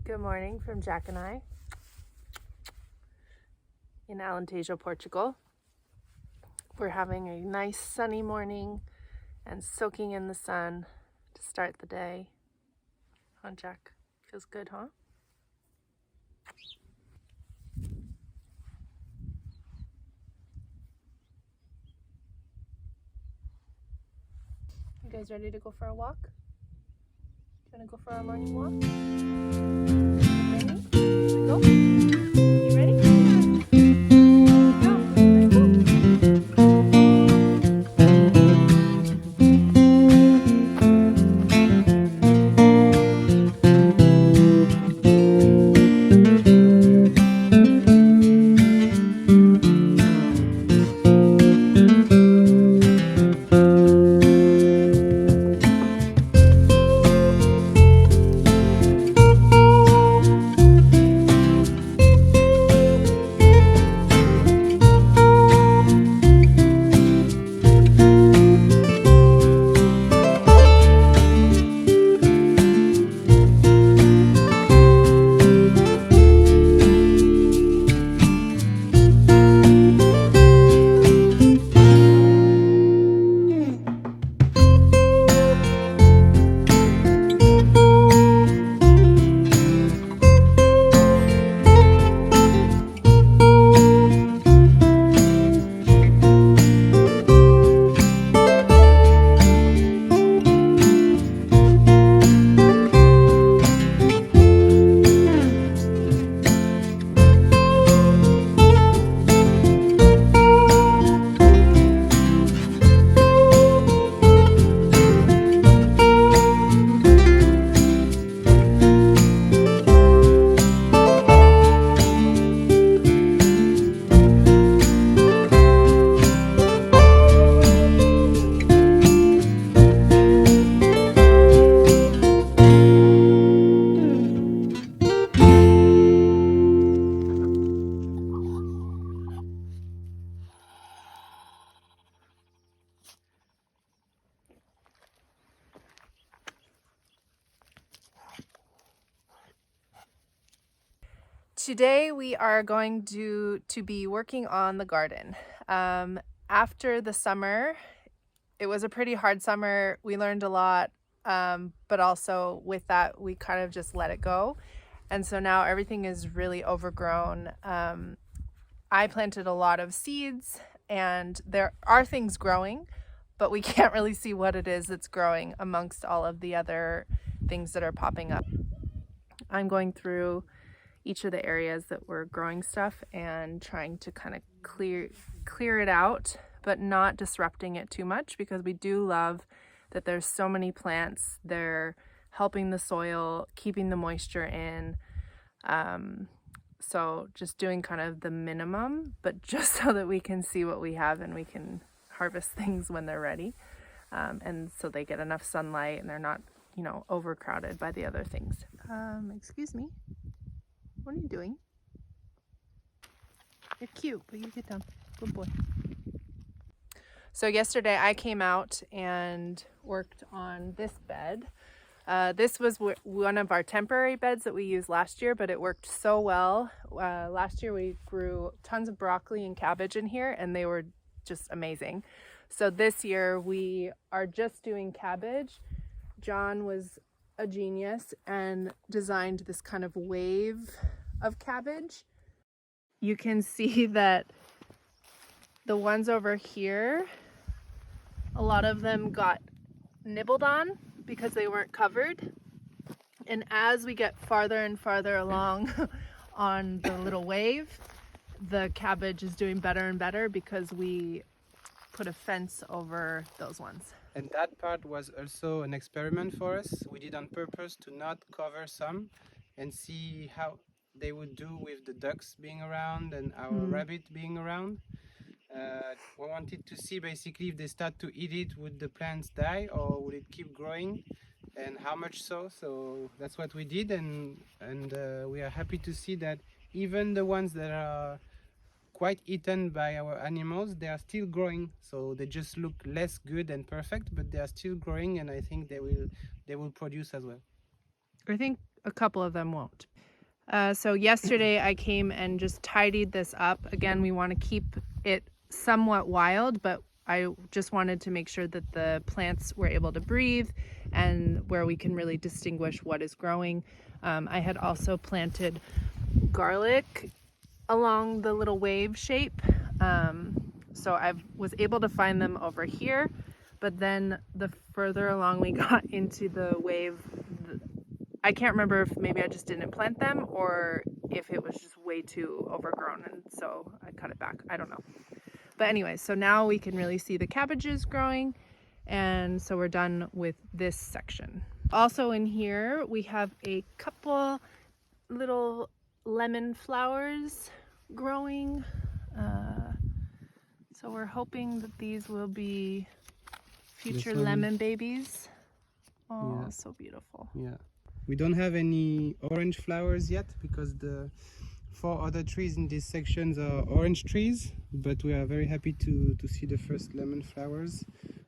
Good morning from Jack and I in Alentejo, Portugal. We're having a nice sunny morning and soaking in the sun to start the day. Huh, Jack? Feels good, huh? You guys ready to go for a walk? You want to go for our morning walk? Ready? Go? You ready? Go. Let's go. Today we are going to be working on the garden. After the summer, it was a pretty hard summer. We learned a lot, but also with that we kind of just let it go. And so now everything is really overgrown. I planted a lot of seeds and there are things growing, but we can't really see what it is that's growing amongst all of the other things that are popping up. I'm going through each of the areas that we're growing stuff and trying to kind of clear it out, but not disrupting it too much, because we do love that there's so many plants. They're helping the soil, keeping the moisture in. So just doing kind of the minimum, but just so that we can see what we have and we can harvest things when they're ready. And so they get enough sunlight and they're not, overcrowded by the other things. Excuse me. What are you doing? You're cute, but you get down. Good boy. So yesterday I came out and worked on this bed. This was one of our temporary beds that we used last year, but it worked so well. Last year we grew tons of broccoli and cabbage in here and they were just amazing. So this year we are just doing cabbage. John was a genius and designed this kind of wave of cabbage. You can see that the ones over here, a lot of them got nibbled on because they weren't covered. And as we get farther and farther along on the little wave, the cabbage is doing better and better because we put a fence over those ones. And that part was also an experiment for us. We did on purpose to not cover some and see how they would do with the ducks being around and our rabbit being around. We wanted to see basically if they start to eat it, would the plants die or would it keep growing, and how much so. So that's what we did, and we are happy to see that even the ones that are quite eaten by our animals, they are still growing. So they just look less good and perfect, but they are still growing, and I think they will produce as well. I think a couple of them won't. So yesterday I came and just tidied this up. Again, we want to keep it somewhat wild, but I just wanted to make sure that the plants were able to breathe and where we can really distinguish what is growing. I had also planted garlic along the little wave shape. So I was able to find them over here, but then the further along we got into the wave, I can't remember if maybe I just didn't plant them or if it was just way too overgrown and so I cut it back. I don't know. But anyway, so now we can really see the cabbages growing, and so we're done with this section. Also in here we have a couple little lemon flowers growing. So we're hoping that these will be future lemon babies. Oh, yeah. So beautiful. Yeah. We don't have any orange flowers yet because the 4 other trees in these sections are orange trees, but we are very happy to see the first lemon flowers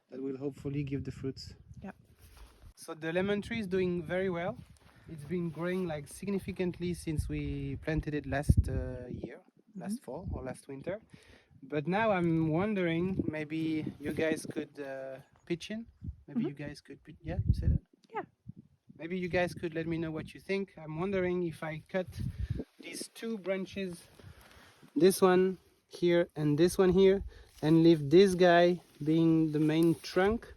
that will hopefully give the fruits. Yeah. So the lemon tree is doing very well. It's been growing like significantly since we planted it last year, last fall or last winter. But now I'm wondering, maybe you guys could pitch in. Maybe you guys could, yeah, you said it? Yeah. Maybe you guys could let me know what you think. I'm wondering if I cut these 2 branches, this one here and this one here, and leave this guy being the main trunk.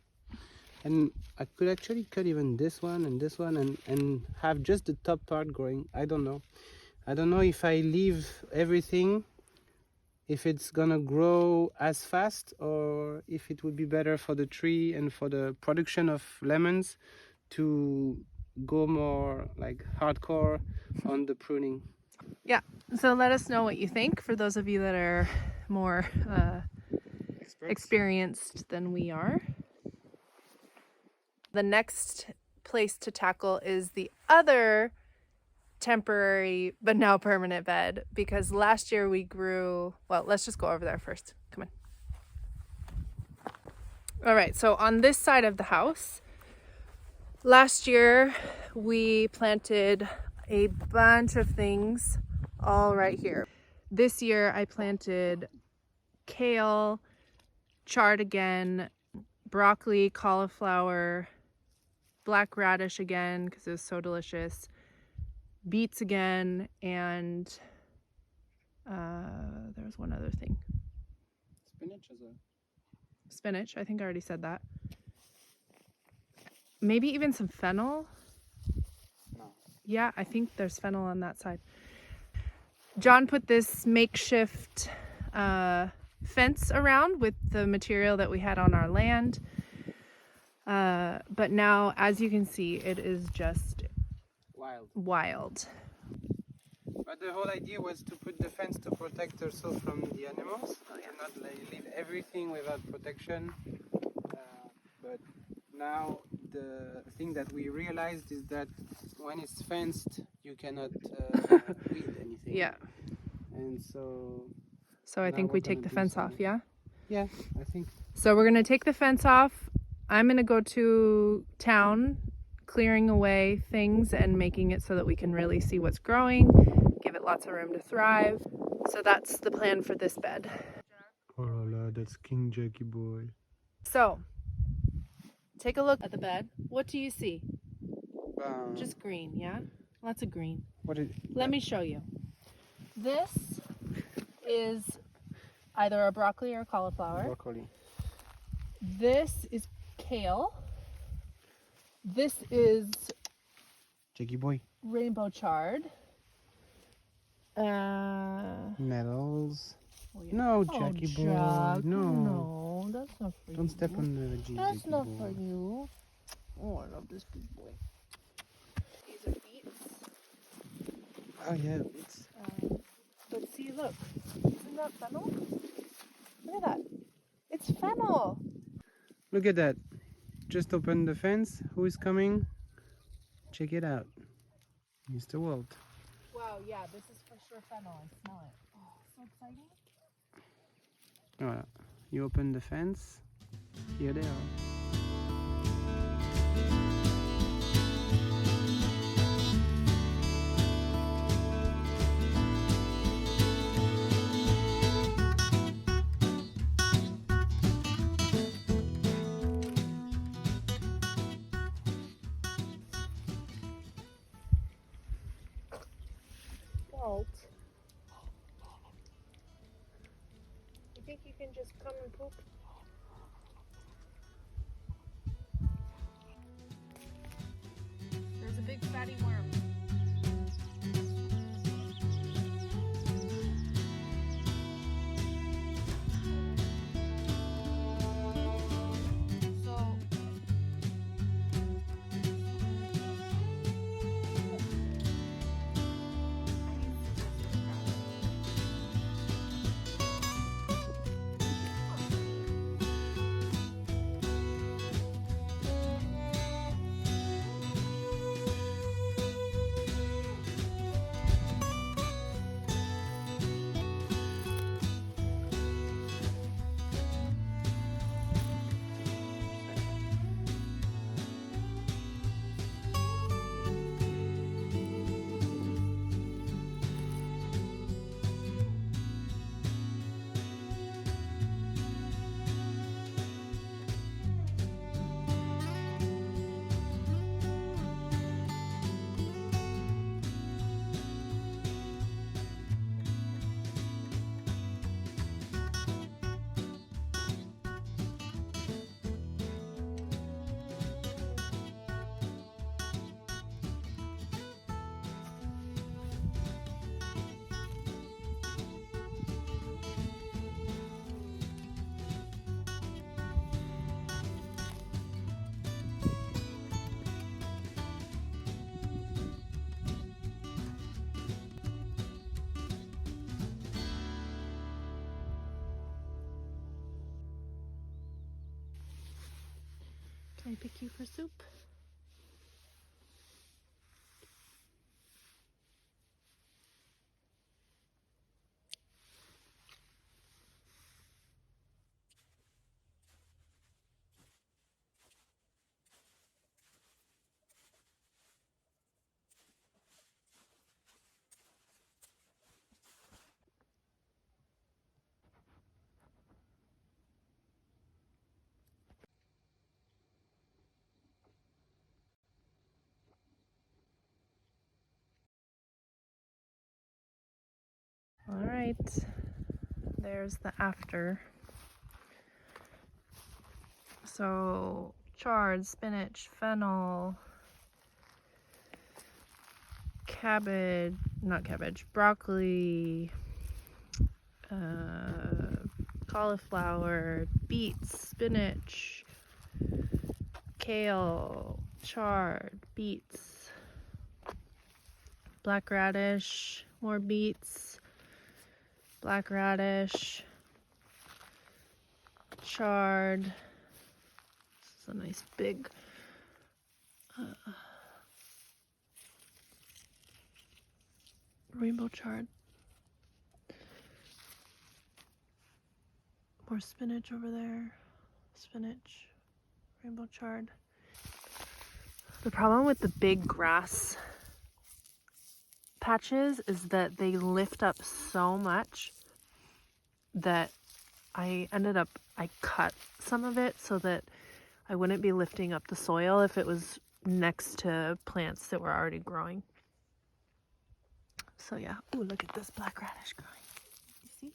And I could actually cut even this one and have just the top part growing. I don't know. I don't know if I leave everything, if it's gonna grow as fast, or if it would be better for the tree and for the production of lemons to go more like hardcore on the pruning. Yeah, so let us know what you think for those of you that are more experienced than we are. The next place to tackle is the other temporary but now permanent bed, because last year we grew, well, let's just go over there first. Come on. All right, so on this side of the house, last year we planted a bunch of things all right here. This year I planted kale, chard again, broccoli, cauliflower, black radish again because it was so delicious, beets again, and there was one other thing. Spinach as well. Spinach, I think I already said that. Maybe even some fennel. No. Yeah, I think there's fennel on that side. John put this makeshift fence around with the material that we had on our land. But now, as you can see, it is just wild. But the whole idea was to put the fence to protect also from the animals, to not leave everything without protection. But now the thing that we realized is that when it's fenced, you cannot weed anything. Yeah. And so I think we take the fence off, yeah? Yeah, I think. So we're going to take the fence off. I'm going to go to town, clearing away things and making it so that we can really see what's growing, give it lots of room to thrive. So that's the plan for this bed. Oh la la, that's King Jackie boy. So, take a look at the bed. What do you see? Just green, yeah? Lots of green. Let me show you. This is either a broccoli or cauliflower. Broccoli. This is kale. This is Jackie boy. rainbow chard. Nettles. Oh, yeah. No, Jackie boy. Jack, No. No, that's not for you. Don't step on the veggie. That's Jackie not boy. for you. Oh, I love this big boy. These are beets. Oh yeah, it's. But see, look. Isn't that fennel? Look at that. It's fennel. Look at that. Just open the fence. Who is coming? Check it out. Mr. Walt. Wow, yeah, this is for sure fennel. I smell it. Oh, so exciting. Voilà. You open the fence. Here they are. salt. You think you can just come and poop? There's a big fatty worm. Can I pick you for soup? All right, there's the after. So chard, spinach, fennel, cabbage, not cabbage, broccoli, cauliflower, beets, spinach, kale, chard, beets, black radish, more beets, black radish, chard. This is a nice big rainbow chard. More spinach over there. Spinach, rainbow chard. The problem with the big grass patches is that they lift up so much that I cut some of it so that I wouldn't be lifting up the soil if it was next to plants that were already growing. So yeah, ooh, look at this black radish growing. You see?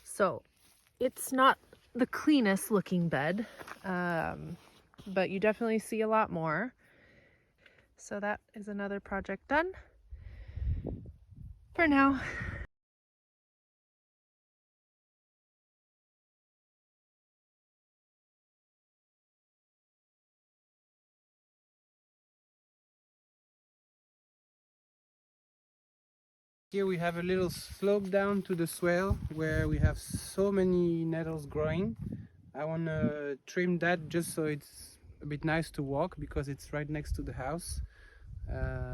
So it's not the cleanest looking bed, but you definitely see a lot more. So that is another project done for now. Here we have a little slope down to the swale where we have so many nettles growing. I want to trim that just so it's a bit nice to walk because it's right next to the house.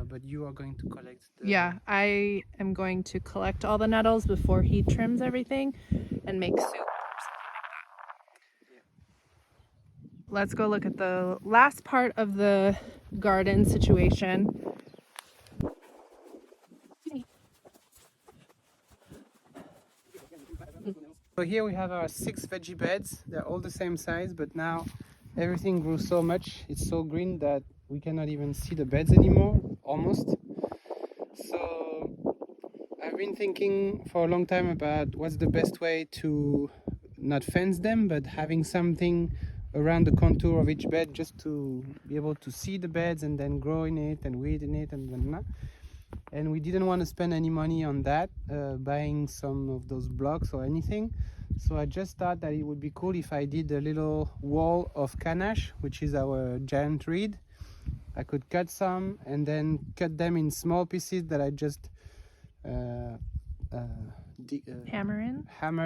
But you are going to collect the... Yeah, I am going to collect all the nettles before he trims everything and make soup or something like that. Yeah. Let's go look at the last part of the garden situation. So here we have our 6 veggie beds. They're all the same size, but now everything grew so much, it's so green that we cannot even see the beds anymore, almost. So I've been thinking for a long time about what's the best way to not fence them, but having something around the contour of each bed just to be able to see the beds and then grow in it and weed in it and whatnot. And we didn't want to spend any money on that, buying some of those blocks or anything. So I just thought that it would be cool if I did a little wall of canache, which is our giant reed. I could cut some and then cut them in small pieces that I just hammer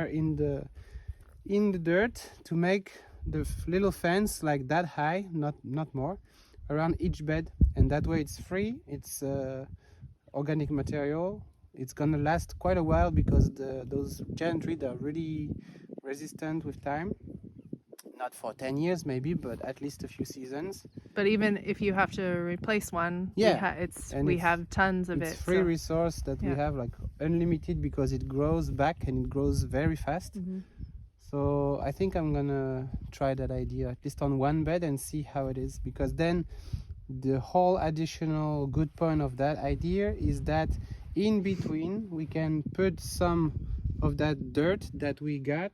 in the dirt to make the little fence like that high, not more, around each bed. And that way it's free, it's organic material. It's gonna last quite a while because those giant trees are really resistant with time. Not for 10 years maybe, but at least a few seasons. But even if you have to replace one, yeah, we have tons of it. It's free resource that we have, like unlimited, because it grows back and it grows very fast. Mm-hmm. So I think I'm gonna try that idea at least on one bed and see how it is, because then the whole additional good point of that idea is that in between we can put some of that dirt that we got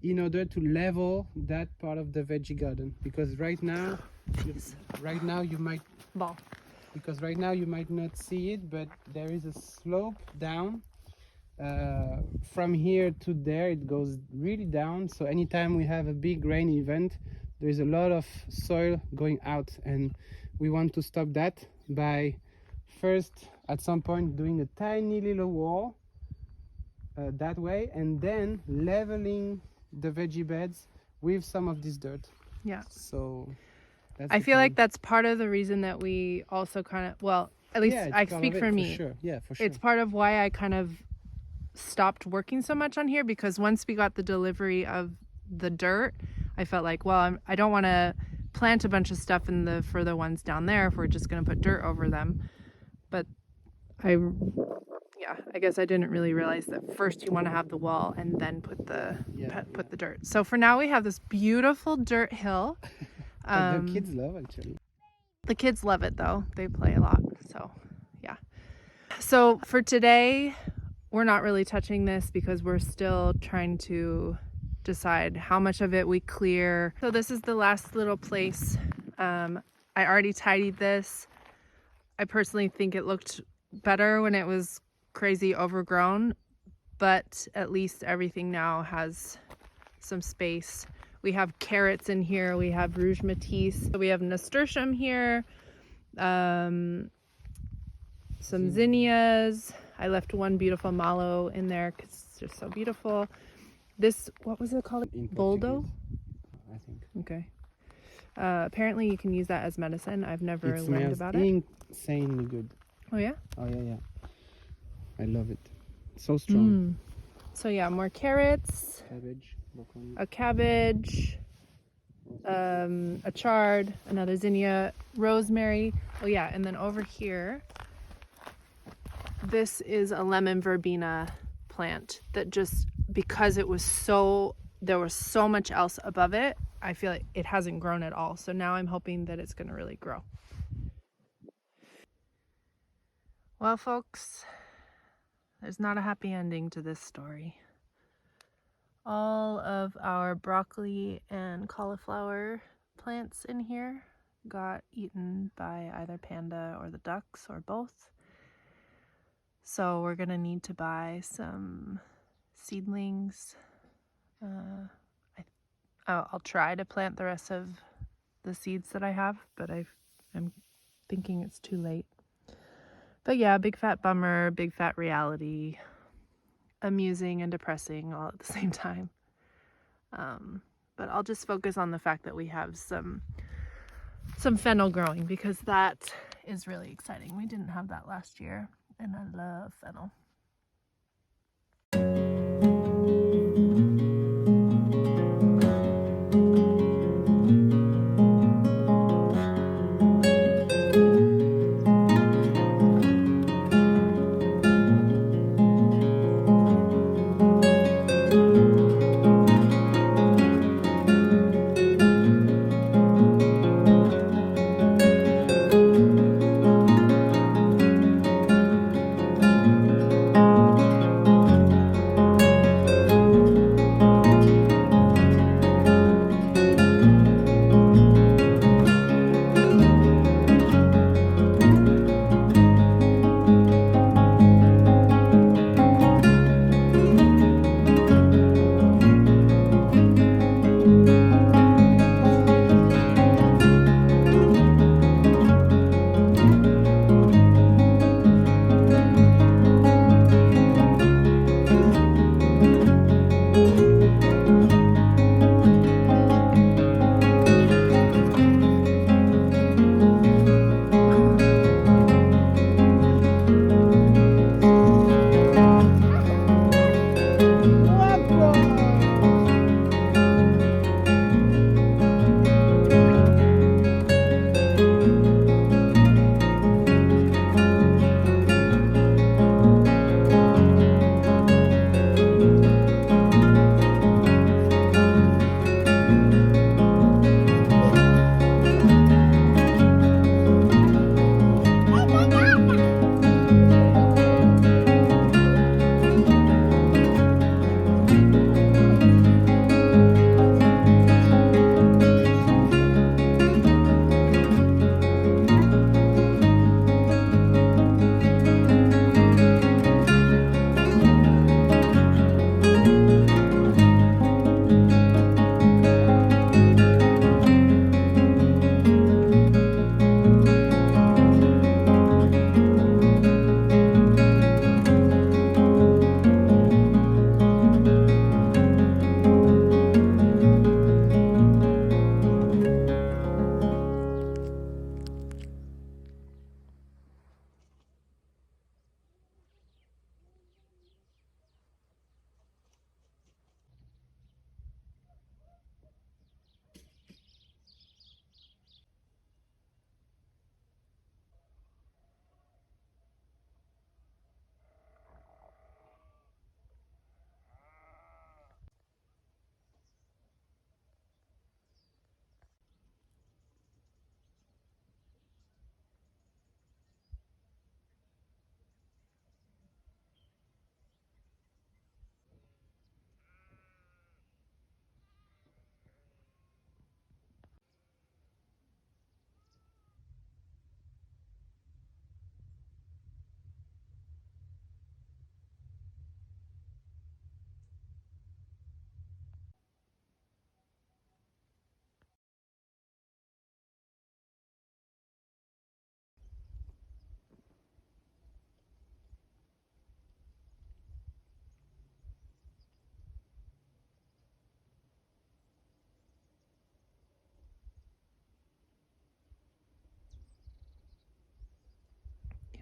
in order to level that part of the veggie garden, because right now you might not see it, but there is a slope down from here to there. It goes really down, so anytime we have a big rain event, there's a lot of soil going out, and we want to stop that by first at some point doing a tiny little wall that way, and then leveling the veggie beds with some of this dirt. Yeah. So I feel like that's part of the reason that we also kind of, well, at least I speak for me. For sure. Yeah, for sure. It's part of why I kind of stopped working so much on here, because once we got the delivery of the dirt, I felt like, well, I don't want to plant a bunch of stuff for the ones down there if we're just going to put dirt over them. But I guess I didn't really realize that first you want to have the wall and then put the dirt. So for now we have this beautiful dirt hill. The kids love, actually. The kids love it though. They play a lot. So yeah. So for today, we're not really touching this because we're still trying to decide how much of it we clear. So this is the last little place. I already tidied this. I personally think it looked better when it was crazy overgrown, but at least everything now has some space. We have carrots in here, we have rouge matisse, we have nasturtium here, some zinnias. I left one beautiful mallow in there because it's just so beautiful. This, what was it called? Boldo? I think. Okay. Apparently you can use that as medicine. I've never learned about it. It smells insanely good. Oh yeah? Oh yeah. I love it. So strong. So yeah, more carrots. Cabbage, broccoli. A cabbage. A chard, another zinnia, rosemary. Oh yeah, and then over here, this is a lemon verbena plant that just, because there was so much else above it, I feel like it hasn't grown at all. So now I'm hoping that it's going to really grow. Well, folks, there's not a happy ending to this story. All of our broccoli and cauliflower plants in here got eaten by either panda or the ducks or both. So we're going to need to buy some seedlings. I'll try to plant the rest of the seeds that I have, but I'm thinking it's too late. But yeah, big fat bummer, big fat reality, amusing and depressing all at the same time. But I'll just focus on the fact that we have some fennel growing, because that is really exciting. We didn't have that last year, and I love fennel.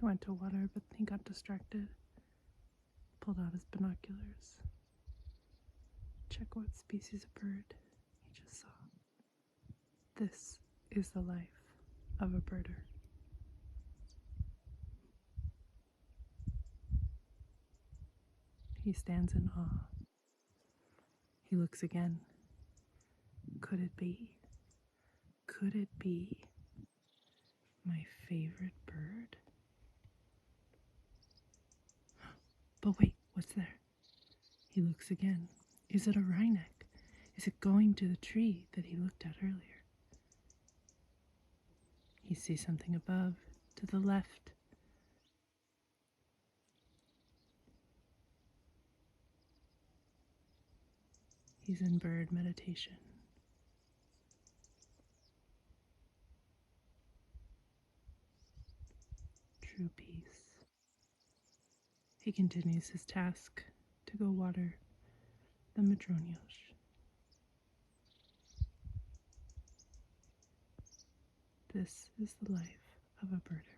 He went to water, but he got distracted. Pulled out his binoculars. Check what species of bird he just saw. This is the life of a birder. He stands in awe. He looks again. Could it be? Could it be my favorite bird? But wait, what's there? He looks again. Is it a wryneck? Is it going to the tree that he looked at earlier? He sees something above, to the left. He's in bird meditation. True peace. He continues his task to go water the madronios. This is the life of a birder.